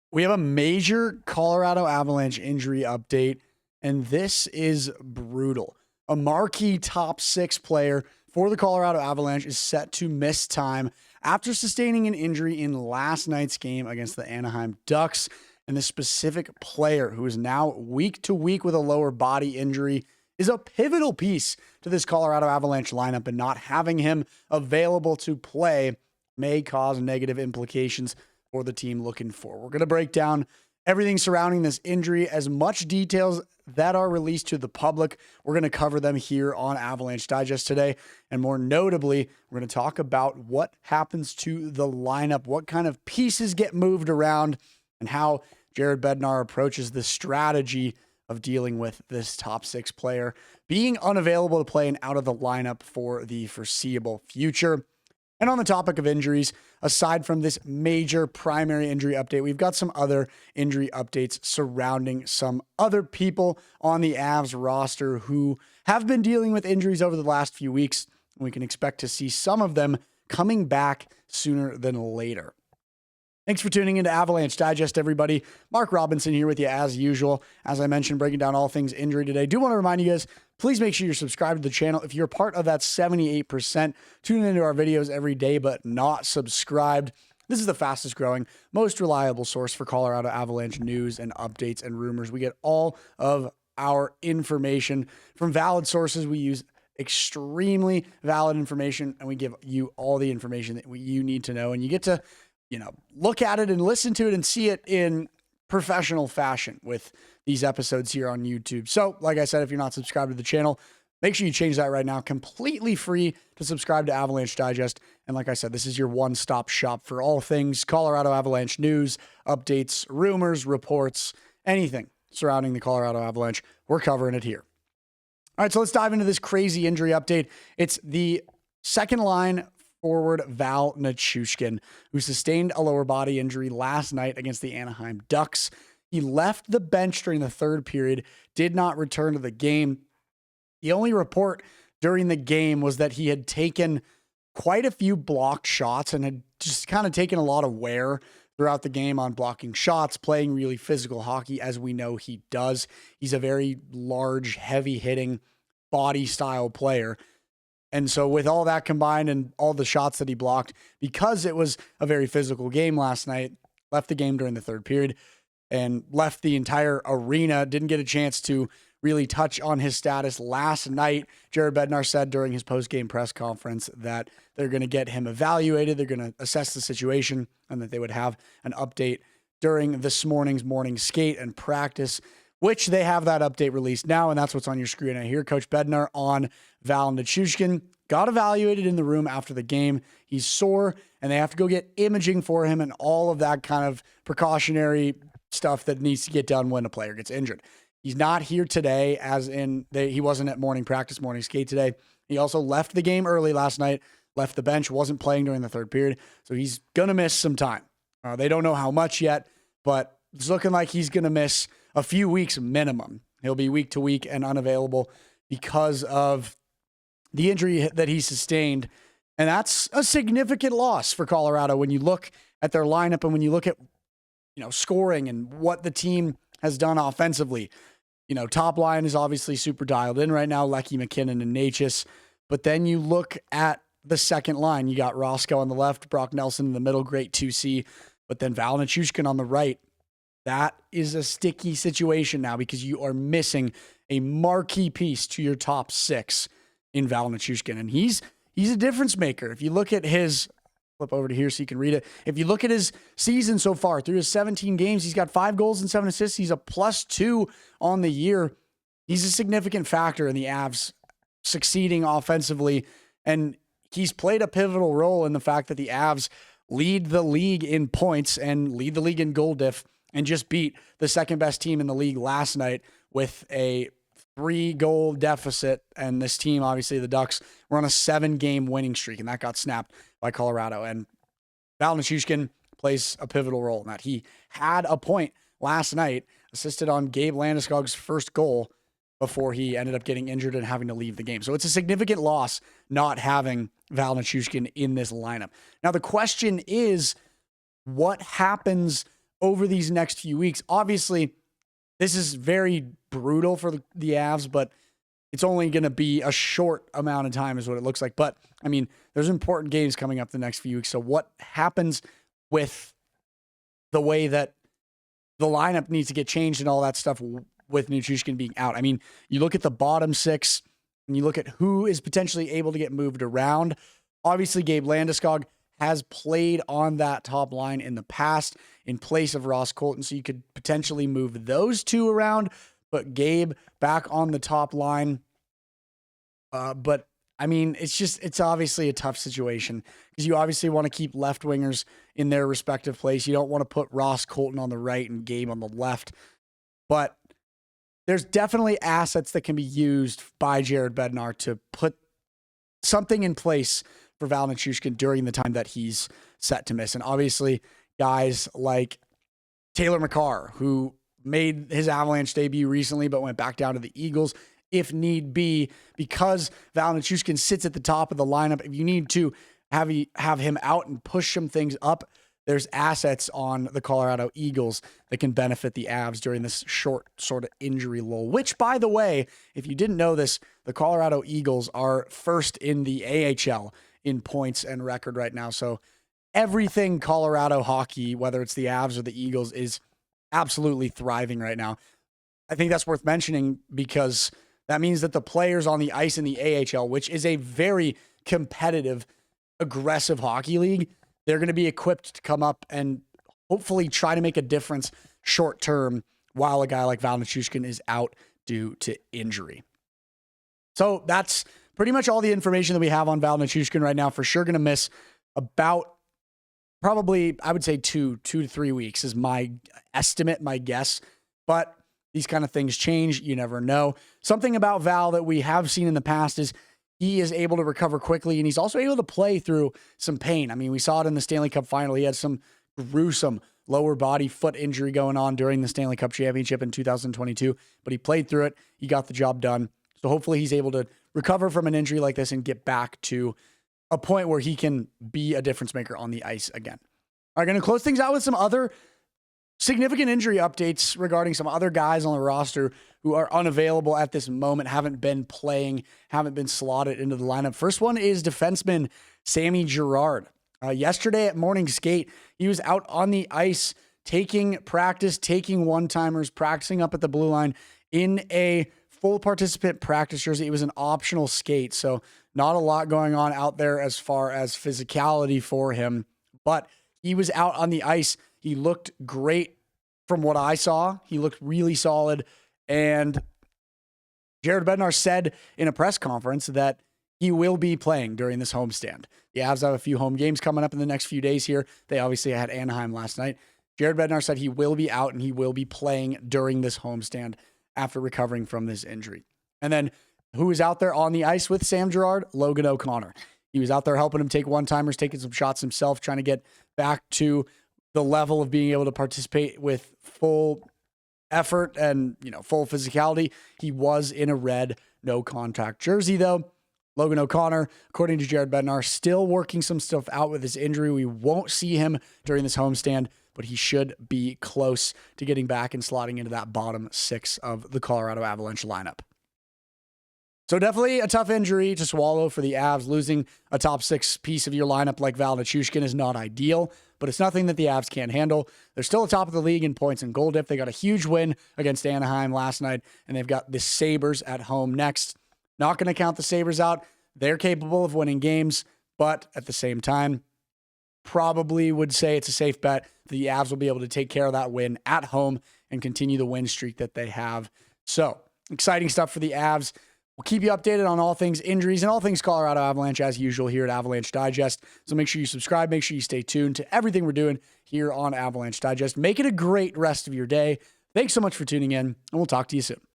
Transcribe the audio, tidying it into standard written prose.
We have a major Colorado Avalanche injury update, and this is brutal. A marquee top six player for the Colorado Avalanche is set to miss time after sustaining an injury in last night's game against the Anaheim Ducks. And this specific player, who is now week to week with a lower body injury, is a pivotal piece to this Colorado Avalanche lineup, and not having him available to play may cause negative implications for the team looking forward. We're going to break down everything surrounding this injury, as much details that are released to the public. We're going to cover them here on Avalanche Digest today. And more notably, we're going to talk about what happens to the lineup, what kind of pieces get moved around, and how Jared Bednar approaches the strategy of dealing with this top six player being unavailable to play and out of the lineup for the foreseeable future. And on the topic of injuries, aside from this major primary injury update, we've got some other injury updates surrounding some other people on the Avs roster who have been dealing with injuries over the last few weeks. And we can expect to see some of them coming back sooner than later. Thanks for tuning into Avalanche Digest, everybody. Mark Robinson here with you as usual. As I mentioned, breaking down all things injury today. Do want to remind you guys, please make sure you're subscribed to the channel. If you're part of that 78% tuning into our videos every day but not subscribed, this is the fastest growing, most reliable source for Colorado Avalanche news and updates and rumors. We get all of our information from valid sources. We use extremely valid information, and we give you all the information that you need to know. And you get to look at it and listen to it and see it in professional fashion with these episodes here on YouTube. So, like I said, if you're not subscribed to the channel, make sure you change that right now. Completely free to subscribe to Avalanche Digest. And like I said, this is your one-stop shop for all things Colorado Avalanche news, updates, rumors, reports, anything surrounding the Colorado Avalanche. We're covering it here. All right, so let's dive into this crazy injury update. It's the second line forward Val Nichushkin, who sustained a lower body injury last night against the Anaheim Ducks. He left the bench during the third period, did not return to the game. The only report during the game was that he had taken quite a few blocked shots and had just kind of taken a lot of wear throughout the game on blocking shots, playing really physical hockey, as we know he does. He's a very large, heavy-hitting, body-style player. And so with all that combined and all the shots that he blocked, because it was a very physical game last night, left the game during the third period and left the entire arena, didn't get a chance to really touch on his status last night. Jared Bednar said during his post-game press conference that they're going to get him evaluated, they're going to assess the situation, and that they would have an update during this morning's morning skate and practice, which they have that update released now, and that's what's on your screen right here. Coach Bednar on Val Nichushkin got evaluated in the room after the game. He's sore, and they have to go get imaging for him and all of that kind of precautionary stuff that needs to get done when a player gets injured. He's not here today, as in he wasn't at morning practice, morning skate today. He also left the game early last night, left the bench, wasn't playing during the third period, so he's going to miss some time. They don't know how much yet, but it's looking like he's going to miss a few weeks minimum. He'll be week to week and unavailable because of the injury that he sustained. And that's a significant loss for Colorado when you look at their lineup and when you look at, scoring and what the team has done offensively. Top line is obviously super dialed in right now, Nathan MacKinnon and Necas. But then you look at the second line. You got Roscoe on the left, Brock Nelson in the middle, great 2C. But then Val Nichushkin on the right. That is a sticky situation now because you are missing a marquee piece to your top six in Val Nichushkin. And he's a difference maker. If you look at his, flip over to here so you can read it. If you look at his season so far, through his 17 games, he's got 5 goals and 7 assists. He's a +2 on the year. He's a significant factor in the Avs succeeding offensively. And he's played a pivotal role in the fact that the Avs lead the league in points and lead the league in goal diff, and just beat the second best team in the league last night with a 3-goal deficit. And this team, obviously the Ducks, were on a 7-game winning streak, and that got snapped by Colorado. And Val Nichuskin plays a pivotal role in that. He had a point last night, assisted on Gabriel Landeskog's first goal before he ended up getting injured and having to leave the game. So it's a significant loss not having Val Nichushkin in this lineup. Now the question is, what happens over these next few weeks. Obviously, this is very brutal for the Avs, but it's only going to be a short amount of time is what it looks like. But, I mean, there's important games coming up the next few weeks. So what happens with the way that the lineup needs to get changed and all that stuff with Nichushkin being out? I mean, you look at the bottom six and you look at who is potentially able to get moved around. Obviously, Gabe Landeskog has played on that top line in the past in place of Ross Colton, so you could potentially move those two around, but Gabe back on the top line. But I mean, it's obviously a tough situation because you obviously want to keep left wingers in their respective place. You don't want to put Ross Colton on the right and Gabe on the left, but there's definitely assets that can be used by Jared Bednar to put something in place for Val Nichushkin during the time that he's set to miss. And obviously guys like Cale Makar, who made his Avalanche debut recently, but went back down to the Eagles if need be, because Val Nichushkin sits at the top of the lineup. If you need to have him out and push some things up, there's assets on the Colorado Eagles that can benefit the Avs during this short sort of injury lull, which, by the way, if you didn't know this, the Colorado Eagles are first in the AHL in points and record right now. So everything Colorado hockey, whether it's the Avs or the Eagles, is absolutely thriving right now. I think that's worth mentioning because that means that the players on the ice in the AHL, which is a very competitive, aggressive hockey league, they're going to be equipped to come up and hopefully try to make a difference short term while a guy like Val Nichushkin is out due to injury. So that's pretty much all the information that we have on Val Nichushkin right now. For sure going to miss about probably, I would say 2 to 3 weeks is my estimate, my guess. But these kind of things change. You never know. Something about Val that we have seen in the past is he is able to recover quickly, and he's also able to play through some pain. I mean, we saw it in the Stanley Cup final. He had some gruesome lower body foot injury going on during the Stanley Cup championship in 2022, but he played through it. He got the job done. So hopefully he's able to recover from an injury like this and get back to a point where he can be a difference maker on the ice again. All right, going to close things out with some other significant injury updates regarding some other guys on the roster who are unavailable at this moment, haven't been playing, haven't been slotted into the lineup. First one is defenseman Sammy Girard. Yesterday at morning skate, he was out on the ice taking practice, taking one-timers, practicing up at the blue line in a full participant practice jersey. It was an optional skate, so not a lot going on out there as far as physicality for him, but he was out on the ice. He looked great from what I saw. He looked really solid. And Jared Bednar said in a press conference that he will be playing during this homestand. The Avs have a few home games coming up in the next few days here. They obviously had Anaheim last night. Jared Bednar said he will be out and he will be playing during this homestand after recovering from this injury. And then who is out there on the ice with Sam Girard? Logan O'Connor. He was out there helping him take one-timers, taking some shots himself, trying to get back to the level of being able to participate with full effort and, full physicality. He was in a red, no contact jersey though. Logan O'Connor, according to Jared Bednar, still working some stuff out with his injury. We won't see him during this homestand, but he should be close to getting back and slotting into that bottom six of the Colorado Avalanche lineup. So definitely a tough injury to swallow for the Avs. Losing a top six piece of your lineup like Val Nichushkin is not ideal, but it's nothing that the Avs can't handle. They're still atop of the league in points and goal diff. They got a huge win against Anaheim last night, and they've got the Sabres at home next. Not going to count the Sabres out. They're capable of winning games, but at the same time, probably would say it's a safe bet the Avs will be able to take care of that win at home and continue the win streak that they have. So exciting stuff for the Avs. We'll keep you updated on all things injuries and all things Colorado Avalanche as usual here at Avalanche Digest. So make sure you subscribe. Make sure you stay tuned to everything we're doing here on Avalanche Digest. Make it a great rest of your day. Thanks so much for tuning in, and we'll talk to you soon.